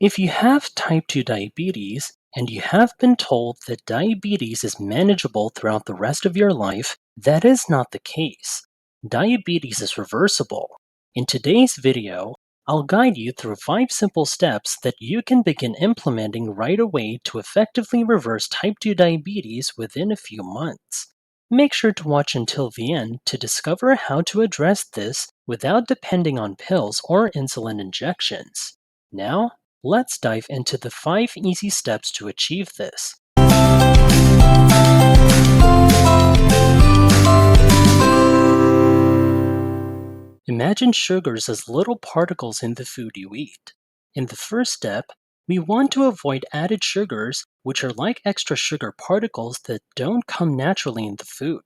If you have type 2 diabetes and you have been told that diabetes is manageable throughout the rest of your life, that is not the case. Diabetes is reversible. In today's video, I'll guide you through 5 simple steps that you can begin implementing right away to effectively reverse type 2 diabetes within a few months. Make sure to watch until the end to discover how to address this without depending on pills or insulin injections. Now, let's dive into the 5 easy steps to achieve this. Imagine sugars as little particles in the food you eat. In the first step, we want to avoid added sugars, which are like extra sugar particles that don't come naturally in the food.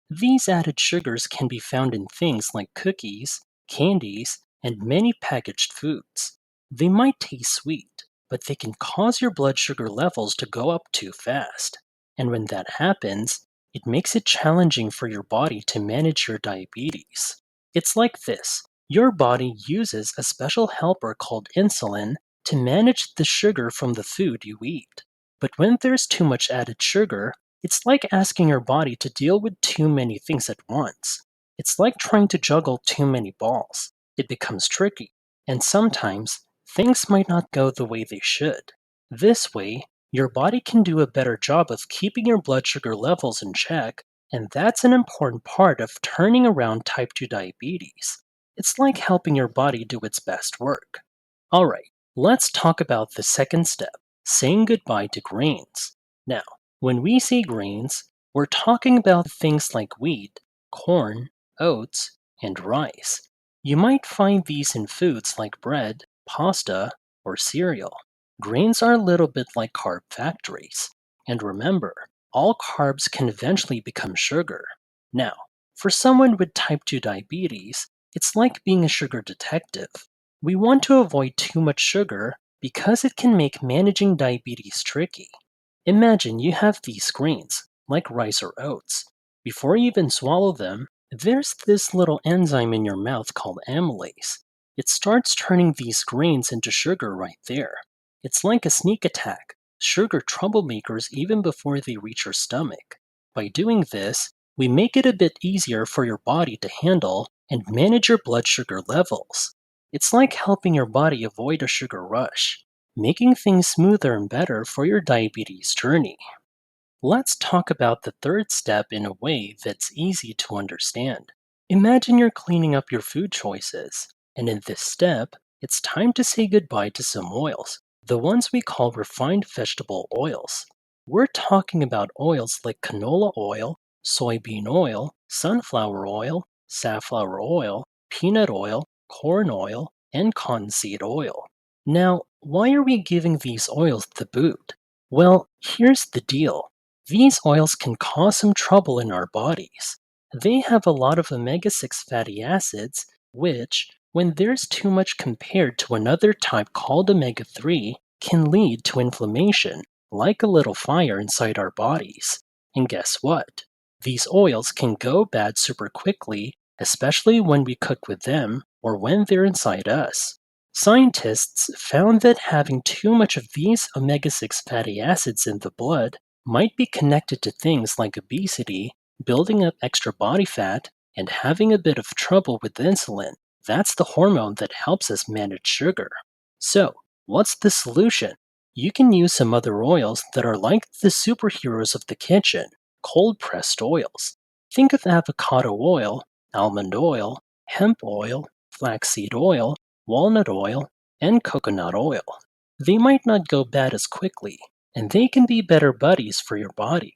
These added sugars can be found in things like cookies, candies, and many packaged foods. They might taste sweet, but they can cause your blood sugar levels to go up too fast. And when that happens, it makes it challenging for your body to manage your diabetes. It's like this: your body uses a special helper called insulin to manage the sugar from the food you eat. But when there's too much added sugar, it's like asking your body to deal with too many things at once. It's like trying to juggle too many balls. It becomes tricky, and sometimes things might not go the way they should. This way, your body can do a better job of keeping your blood sugar levels in check, and that's an important part of turning around type 2 diabetes. It's like helping your body do its best work. Alright, let's talk about the second step: saying goodbye to grains. Now, when we say grains, we're talking about things like wheat, corn, oats, and rice. You might find these in foods like bread, pasta, or cereal. Grains are a little bit like carb factories. And remember, all carbs can eventually become sugar. Now, for someone with type 2 diabetes, it's like being a sugar detective. We want to avoid too much sugar because it can make managing diabetes tricky. Imagine you have these grains, like rice or oats. Before you even swallow them, there's this little enzyme in your mouth called amylase. It starts turning these grains into sugar right there. It's like a sneak attack: sugar troublemakers even before they reach your stomach. By doing this, we make it a bit easier for your body to handle and manage your blood sugar levels. It's like helping your body avoid a sugar rush, making things smoother and better for your diabetes journey. Let's talk about the third step in a way that's easy to understand. Imagine you're cleaning up your food choices, and in this step, it's time to say goodbye to some oils, the ones we call refined vegetable oils. We're talking about oils like canola oil, soybean oil, sunflower oil, safflower oil, peanut oil, corn oil, and cottonseed oil. Now, why are we giving these oils the boot? Well, here's the deal: these oils can cause some trouble in our bodies. They have a lot of omega 6 fatty acids, which, when there's too much compared to another type called omega 3, can lead to inflammation, like a little fire inside our bodies. And guess what? These oils can go bad super quickly, especially when we cook with them or when they're inside us. Scientists found that having too much of these omega 6 fatty acids in the blood might be connected to things like obesity, building up extra body fat, and having a bit of trouble with insulin. That's the hormone that helps us manage sugar. So, what's the solution? You can use some other oils that are like the superheroes of the kitchen: cold pressed oils. Think of avocado oil, almond oil, hemp oil, flaxseed oil, walnut oil, and coconut oil. They might not go bad as quickly, and they can be better buddies for your body.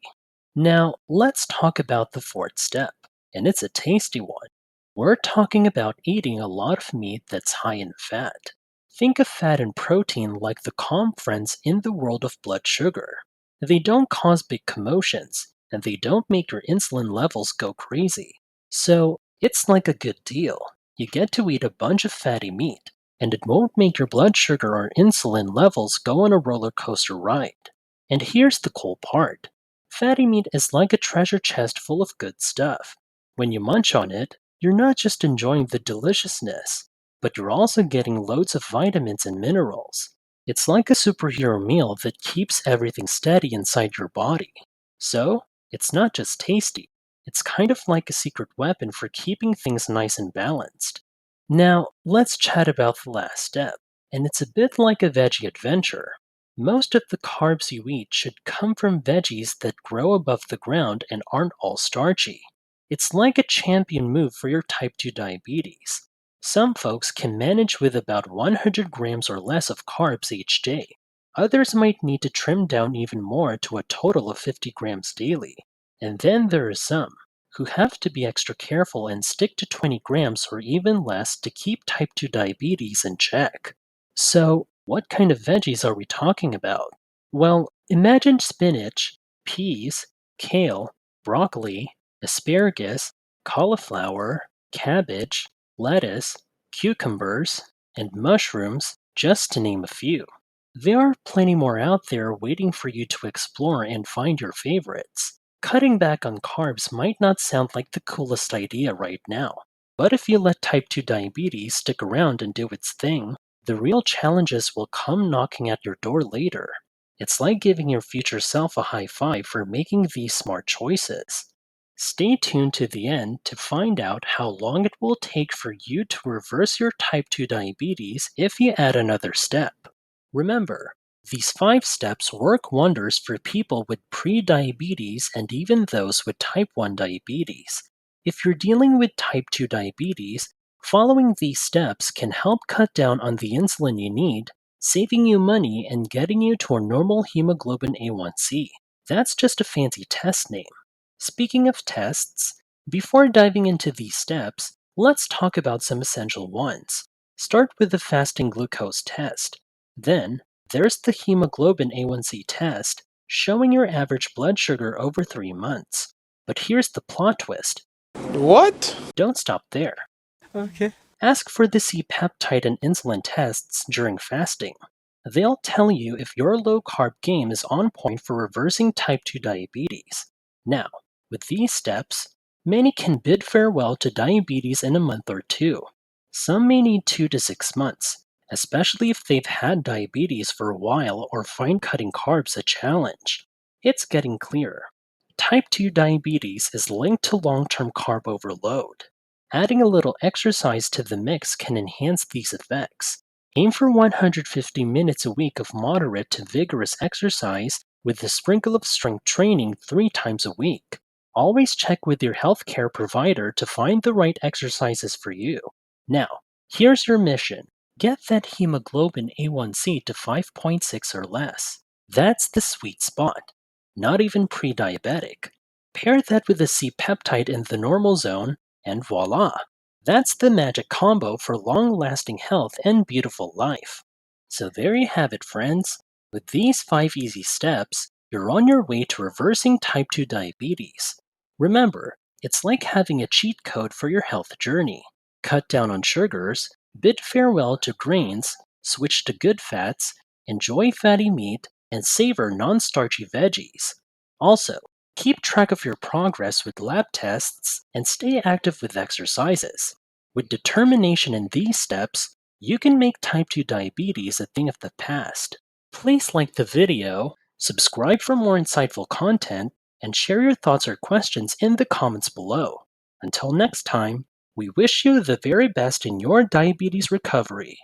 Now, let's talk about the fourth step, and it's a tasty one. We're talking about eating a lot of meat that's high in fat. Think of fat and protein like the calm friends in the world of blood sugar. They don't cause big commotions, and they don't make your insulin levels go crazy. So, it's like a good deal. You get to eat a bunch of fatty meat, and it won't make your blood sugar or insulin levels go on a roller coaster ride. And here's the cool part: fatty meat is like a treasure chest full of good stuff. When you munch on it, you're not just enjoying the deliciousness, but you're also getting loads of vitamins and minerals. It's like a superhero meal that keeps everything steady inside your body. So, it's not just tasty, it's kind of like a secret weapon for keeping things nice and balanced. Now, let's chat about the last step, and it's a bit like a veggie adventure. Most of the carbs you eat should come from veggies that grow above the ground and aren't all starchy. It's like a champion move for your type 2 diabetes. Some folks can manage with about 100 grams or less of carbs each day. Others might need to trim down even more to a total of 50 grams daily. And then there are some who have to be extra careful and stick to 20 grams or even less to keep type 2 diabetes in check. So, what kind of veggies are we talking about? Well, imagine spinach, peas, kale, broccoli, asparagus, cauliflower, cabbage, lettuce, cucumbers, and mushrooms, just to name a few. There are plenty more out there waiting for you to explore and find your favorites. Cutting back on carbs might not sound like the coolest idea right now, but if you let type 2 diabetes stick around and do its thing, the real challenges will come knocking at your door later. It's like giving your future self a high five for making these smart choices. Stay tuned to the end to find out how long it will take for you to reverse your type 2 diabetes if you add another step. Remember, these 5 steps work wonders for people with pre-diabetes and even those with type 1 diabetes. If you're dealing with type 2 diabetes, following these steps can help cut down on the insulin you need, saving you money and getting you to a normal hemoglobin A1C. That's just a fancy test name. Speaking of tests, before diving into these steps, let's talk about some essential ones. Start with the fasting glucose test. Then, there's the hemoglobin A1C test, showing your average blood sugar over 3 months. But here's the plot twist. What? Don't stop there. Okay. Ask for the C-peptide and insulin tests during fasting. They'll tell you if your low carb game is on point for reversing type 2 diabetes. Now, with these steps, many can bid farewell to diabetes in a month or two. Some may need 2 to 6 months, especially if they've had diabetes for a while or find cutting carbs a challenge. It's getting clearer. Type 2 diabetes is linked to long term carb overload. Adding a little exercise to the mix can enhance these effects. Aim for 150 minutes a week of moderate to vigorous exercise with a sprinkle of strength training 3 times a week. Always check with your healthcare provider to find the right exercises for you. Now, here's your mission. Get that hemoglobin A1C to 5.6 or less. That's the sweet spot. Not even pre-diabetic. Pair that with a C-peptide in the normal zone, and voila! That's the magic combo for long lasting health and beautiful life. So there you have it, friends. With these 5 easy steps, you're on your way to reversing type 2 diabetes. Remember, it's like having a cheat code for your health journey. Cut down on sugars, bid farewell to grains, switch to good fats, enjoy fatty meat, and savor non starchy veggies. Also, keep track of your progress with lab tests and stay active with exercises. With determination in these steps, you can make type 2 diabetes a thing of the past. Please like the video, subscribe for more insightful content, and share your thoughts or questions in the comments below. Until next time, we wish you the very best in your diabetes recovery.